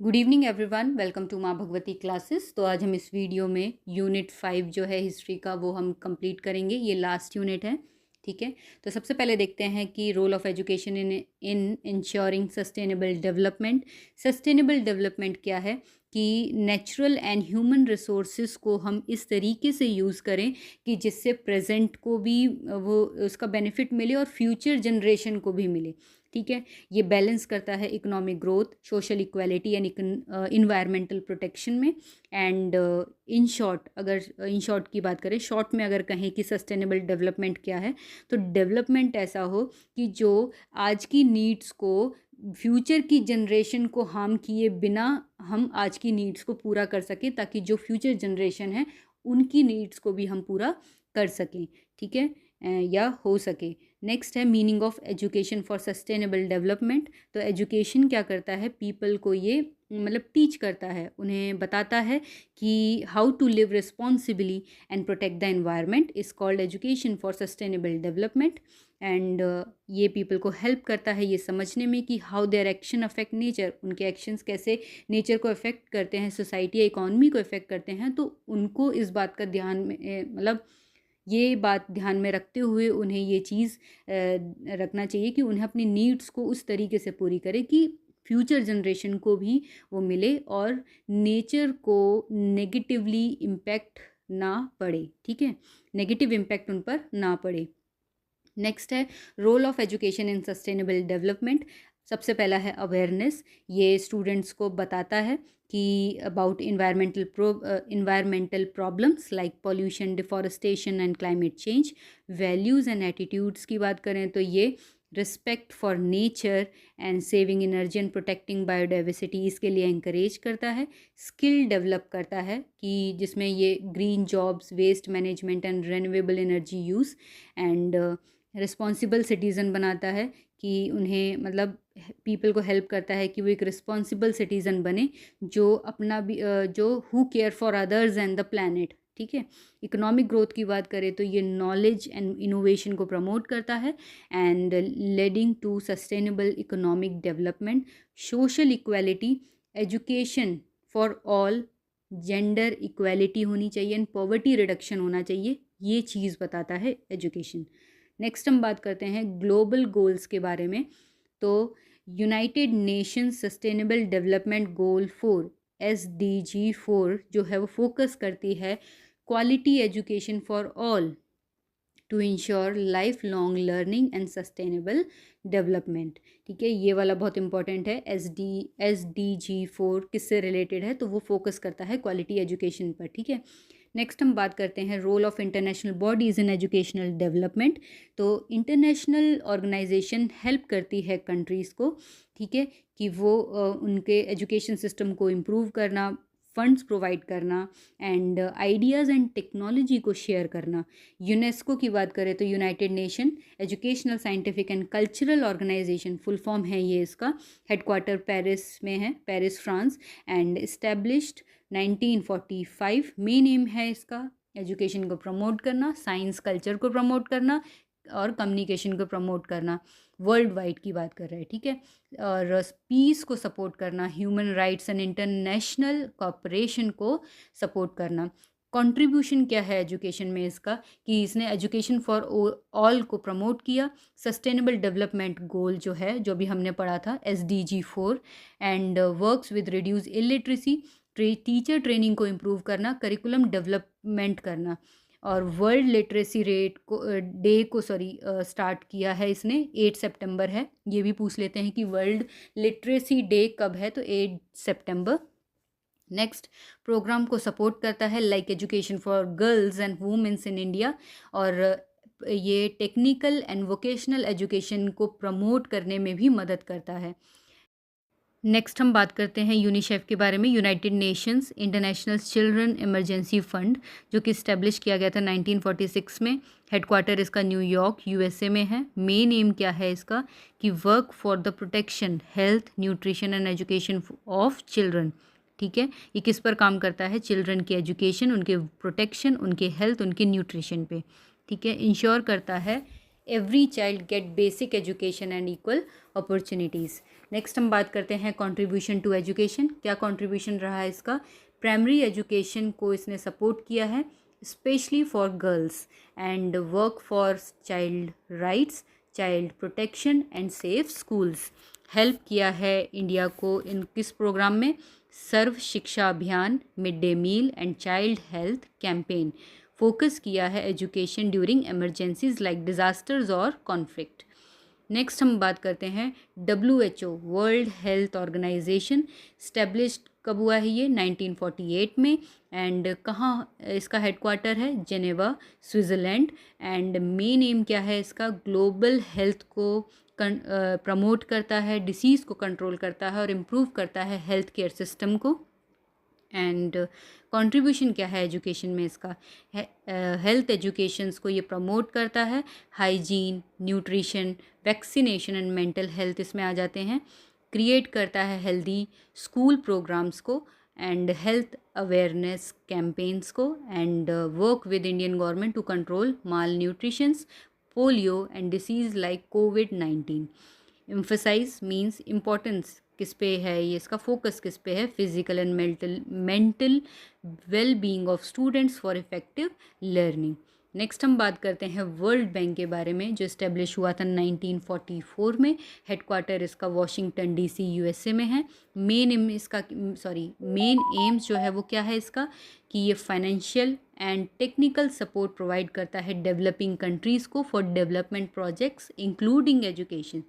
Good evening everyone, welcome to Maa Bhagwati classes. तो आज हम इस वीडियो में यूनिट 5 जो है हिस्ट्री का वो हम कंप्लीट करेंगे। ये लास्ट यूनिट है, ठीक है। तो सबसे पहले देखते हैं कि role of education in ensuring sustainable development. Sustainable development क्या है कि नेचुरल एंड ह्यूमन रिसोर्सेज को हम इस तरीके से यूज़ करें कि जिससे प्रेजेंट को भी वो उसका बेनिफिट मिले और फ्यूचर जनरेशन को भी मिले, ठीक है। ये बैलेंस करता है economic growth, social equality and environmental protection में। एंड इन शॉर्ट, अगर इन शॉर्ट की बात करें, शॉर्ट में अगर कहें कि सस्टेनेबल डेवलपमेंट क्या है, तो डेवलपमेंट ऐसा हो कि जो आज की नीड्स को फ्यूचर की जनरेशन को हार्म किए बिना हम आज की नीड्स को पूरा कर सकें, ताकि जो फ्यूचर जनरेशन है उनकी नीड्स को भी हम पूरा कर सकें, ठीक है, या हो सके। नेक्स्ट है meaning of education for sustainable development. तो एजुकेशन क्या करता है, पीपल को ये मतलब टीच करता है, उन्हें बताता है कि how to live responsibly and protect the environment is called education for sustainable development. And ये पीपल को हेल्प करता है ये समझने में कि how their action affect nature, उनके एक्शंस कैसे नेचर को अफेक्ट करते हैं, सोसाइटी या इकॉनमी को अफेक्ट करते हैं। तो उनको इस बात का ध्यान में मतलब ये बात ध्यान में रखते हुए उन्हें ये चीज़ रखना चाहिए कि उन्हें अपनी नीड्स को उस तरीके से पूरी करें कि फ्यूचर जनरेशन को भी वो मिले और नेचर को नेगेटिवली इम्पैक्ट ना पड़े, ठीक है, नेगेटिव इम्पैक्ट उन पर ना पड़े। नेक्स्ट है role of education in sustainable development. सबसे पहला है अवेयरनेस। ये स्टूडेंट्स को बताता है कि about environmental problems like pollution, deforestation and climate change. Values and attitudes की बात करें तो ये respect for nature and saving energy and protecting biodiversity, इसके लिए इंकरेज करता है। स्किल डेवलप करता है कि जिसमें ये green jobs, waste management and renewable energy use. And responsible citizen बनाता है कि उन्हें मतलब पीपल को हेल्प करता है कि वो एक रिस्पॉन्सिबल सिटीज़न बने जो अपना भी जो who care for others and the planet, ठीक है। इकोनॉमिक ग्रोथ की बात करें तो ये नॉलेज एंड इनोवेशन को प्रमोट करता है and leading to sustainable economic development. Social equality, education for all, gender equality होनी चाहिए एंड पॉवर्टी रिडक्शन होना चाहिए, ये चीज़ बताता है एजुकेशन। नेक्स्ट हम बात करते हैं ग्लोबल गोल्स के बारे में। तो United Nations sustainable development goal 4 SDG 4 जो है वो फोकस करती है quality education for all to ensure life long learning and sustainable development, ठीक है। ये वाला बहुत इंपॉर्टेंट है। SDG 4 किससे रिलेटेड है, तो वो फोकस करता है क्वालिटी एजुकेशन पर, ठीक है। नेक्स्ट हम बात करते हैं role of international bodies in educational development. तो इंटरनेशनल ऑर्गेनाइजेशन हेल्प करती है कंट्रीज़ को, ठीक है, कि वो उनके एजुकेशन सिस्टम को इम्प्रूव करना, फंड्स प्रोवाइड करना एंड आइडियाज़ एंड टेक्नोलॉजी को शेयर करना। यूनेस्को की बात करें तो United Nation educational, scientific and cultural organization, full form है ये इसका। हेडक्वार्टर पेरिस में है, Paris France, and established 1945। Main aim है इसका एजुकेशन को प्रमोट करना, साइंस कल्चर को प्रमोट करना और कम्युनिकेशन को प्रमोट करना। वर्ल्ड वाइड की बात कर रहे हैं, ठीक है। और पीस को सपोर्ट करना, human rights and international cooperation को सपोर्ट करना। कंट्रीब्यूशन क्या है एजुकेशन में इसका, कि इसने एजुकेशन फॉर ऑल को प्रमोट किया। सस्टेनेबल डेवलपमेंट गोल जो है, जो भी हमने पढ़ा था SDG 4, and works with reduce illiteracy, teacher training को इम्प्रूव करना, करिकुलम डेवलपमेंट करना। और वर्ल्ड लिटरेसी रेट को डे को स्टार्ट किया है इसने, 8 सितंबर है। ये भी पूछ लेते हैं कि वर्ल्ड लिटरेसी डे कब है, तो 8 सितंबर। नेक्स्ट, प्रोग्राम को सपोर्ट करता है like education for girls and womens in India, और ये टेक्निकल एंड वोकेशनल एजुकेशन को प्रमोट करने में भी मदद करता है। नेक्स्ट हम बात करते हैं यूनिसेफ के बारे में। United Nations international children emergency fund, जो कि इस्टेब्लिश किया गया था 1946 में। हेडक्वार्टर इसका न्यूयॉर्क USA में है। मेन एम क्या है इसका, कि work for the protection, health, nutrition and education of children, ठीक है। ये किस पर काम करता है, चिल्ड्रन के एजुकेशन, उनके प्रोटेक्शन, उनके हेल्थ, उनके न्यूट्रिशन पे, ठीक है। इंश्योर करता है every child gate basic education and equal opportunities. Next हम बात करते हैं कंट्रीब्यूशन टू एजुकेशन। क्या कंट्रीब्यूशन रहा है इसका? प्राइमरी एजुकेशन को इसने सपोर्ट किया है specially for girls and work for child rights, child protection and safe schools. Help किया है इंडिया को इन किस प्रोग्राम में? Sarva Shiksha Abhiyan, mid day meal and child health campaign. Focus किया है education during emergencies like disasters और कॉन्फ्लिक्ट। नेक्स्ट हम बात करते हैं WHO, world health organization. Established कब हुआ है ये? 1948 में। एंड कहाँ इसका हेडक्वार्टर है? Geneva, Switzerland. And main M क्या है इसका? ग्लोबल हेल्थ को प्रमोट करता है, डिसीज़ को कंट्रोल करता है और इम्प्रूव करता है हेल्थ केयर सिस्टम को। एंड कंट्रीब्यूशन क्या है एजुकेशन में इसका? हेल्थ एजुकेशंस को ये प्रमोट करता है। Hygiene, nutrition, vaccination and mental health इसमें आ जाते हैं। क्रिएट करता है हेल्दी स्कूल प्रोग्राम्स को एंड हेल्थ अवेयरनेस कैंपेन्स को। And work with Indian government to control malnutritions, polio and disease like कोविड-19। एम्फसाइज मीन्स इम्पोर्टेंस किस पे है, ये इसका फोकस किस पे है? Physical and mental well being of students for effective learning. Next हम बात करते हैं वर्ल्ड बैंक के बारे में, जो इस्टेब्लिश हुआ था 1944 में। हेडक्वार्टर इसका वॉशिंगटन DC USA में है। मेन एम्स जो है वो क्या है इसका? कि ये financial and technical support provide करता है डेवलपिंग कंट्रीज़ को for development projects including education.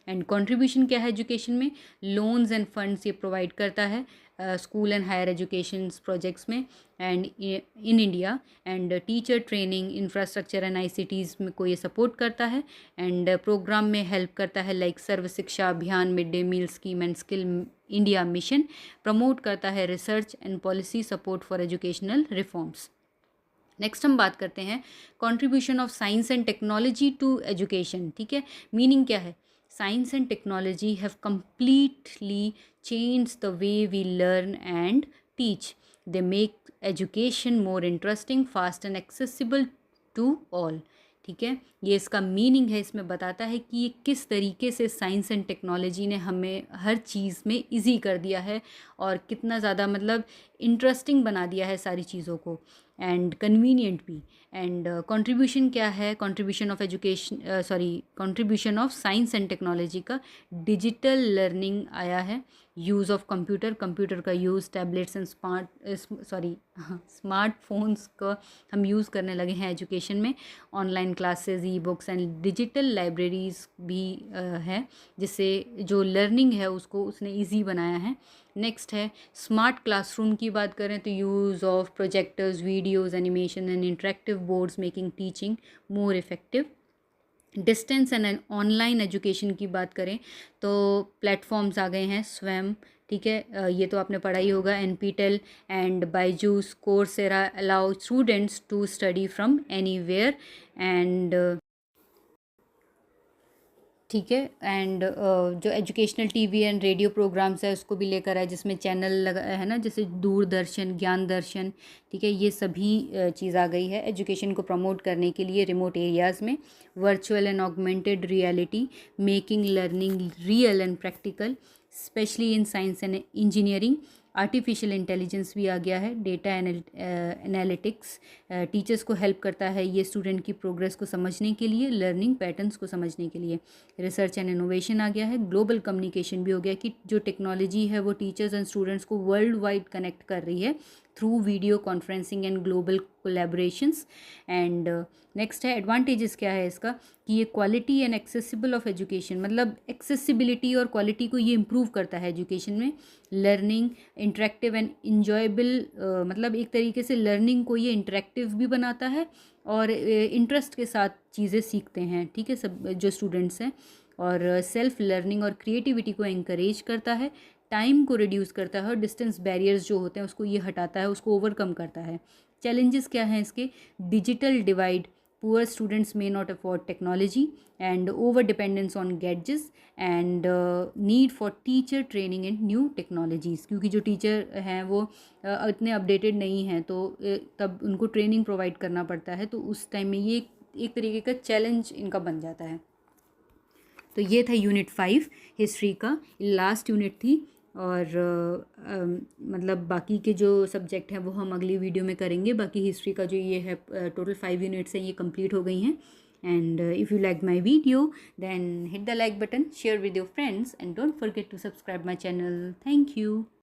And contribution क्या है एजुकेशन में? लोन्स एंड फंड्स ये प्रोवाइड करता है school and higher education projects में and in India. And teacher training, infrastructure and ICTs में को ये सपोर्ट करता है। एंड प्रोग्राम में हेल्प करता है like Sarva Shiksha Abhiyan, mid day meal scheme and skill India mission. Promote करता है research and policy support for educational reforms. Next हम बात करते हैं contribution of science and technology to education. ठीक है, मीनिंग क्या है? Science and technology have completely changed the way we learn and teach. They make education more interesting, fast and accessible to all. ठीक है, ये इसका मीनिंग है। इसमें बताता है कि ये किस तरीके से साइंस एंड टेक्नोलॉजी ने हमें हर चीज़ में इजी कर दिया है और कितना ज़्यादा मतलब इंटरेस्टिंग बना दिया है सारी चीज़ों को एंड कन्वीनियंट भी। एंड कंट्रीब्यूशन क्या है? Contribution of contribution of science and technology का डिजिटल लर्निंग आया है। यूज़ ऑफ कंप्यूटर का यूज़, टैबलेट्स एंड स्मार्टफोन्स का हम यूज़ करने लगे हैं एजुकेशन में। Online classes, e-books and digital libraries भी है, जिससे जो लर्निंग है उसको उसने ईजी बनाया है। नेक्स्ट है स्मार्ट क्लासरूम की बात करें तो use of projectors, videos, animation and interactive boards making teaching more effective. Distance and online education की बात करें तो प्लेटफॉर्म्स आ गए हैं स्वयं। ठीक है, ये तो आपने पढ़ा ही होगा। NPTEL and Byju's, Coursera allow students to study from anywhere. And ठीक है, एंड जो educational TV and radio programs है उसको भी लेकर आए, जिसमें चैनल लगा है ना, जैसे दूरदर्शन, ज्ञान दर्शन। ठीक है, ये सभी चीज़ आ गई है एजुकेशन को प्रमोट करने के लिए रिमोट एरियाज़ में। Virtual and augmented reality, making learning real and practical, specially in science and engineering. Artificial intelligence भी आ गया है। डेटा एनालिटिक्स टीचर्स को हेल्प करता है ये स्टूडेंट की प्रोग्रेस को समझने के लिए, लर्निंग पैटर्न्स को समझने के लिए। रिसर्च एंड इनोवेशन आ गया है। ग्लोबल कम्युनिकेशन भी हो गया कि जो टेक्नोलॉजी है वो टीचर्स एंड स्टूडेंट्स को वर्ल्ड वाइड कनेक्ट कर रही है through video conferencing and global collaborations. And next है एडवांटेजेस क्या है इसका? कि ये quality and accessible of education, मतलब एक्सेसिबिलिटी और क्वालिटी को ये इम्प्रूव करता है एजुकेशन में। लर्निंग इंटरेक्टिव एंड इंजॉयबल, मतलब एक तरीके से लर्निंग को ये इंटरेक्टिव भी बनाता है और इंटरेस्ट के साथ चीज़ें सीखते हैं। ठीक है, सब जो स्टूडेंट्स हैं। और सेल्फ लर्निंग और क्रिएटिविटी को एनकरेज करता है। टाइम को रिड्यूस करता है और डिस्टेंस बैरियर्स जो होते हैं उसको ये हटाता है, उसको ओवरकम करता है। चैलेंजेस क्या हैं इसके? Digital divide, poor students may not afford technology and over dependence on gadgets and need for teacher training in new technologies, क्योंकि जो टीचर हैं वो इतने अपडेटेड नहीं हैं तो तब उनको ट्रेनिंग प्रोवाइड करना पड़ता है, तो उस टाइम में ये एक तरीके का चैलेंज इनका बन जाता है। तो ये था यूनिट 5 हिस्ट्री का, लास्ट यूनिट थी। और मतलब बाकी के जो सब्जेक्ट हैं वो हम अगली वीडियो में करेंगे। बाकी हिस्ट्री का जो ये है टोटल 5 यूनिट्स हैं, ये कंप्लीट हो गई हैं। And if you like my video then hit the like button, share with your friends and don't forget to subscribe my channel. Thank you.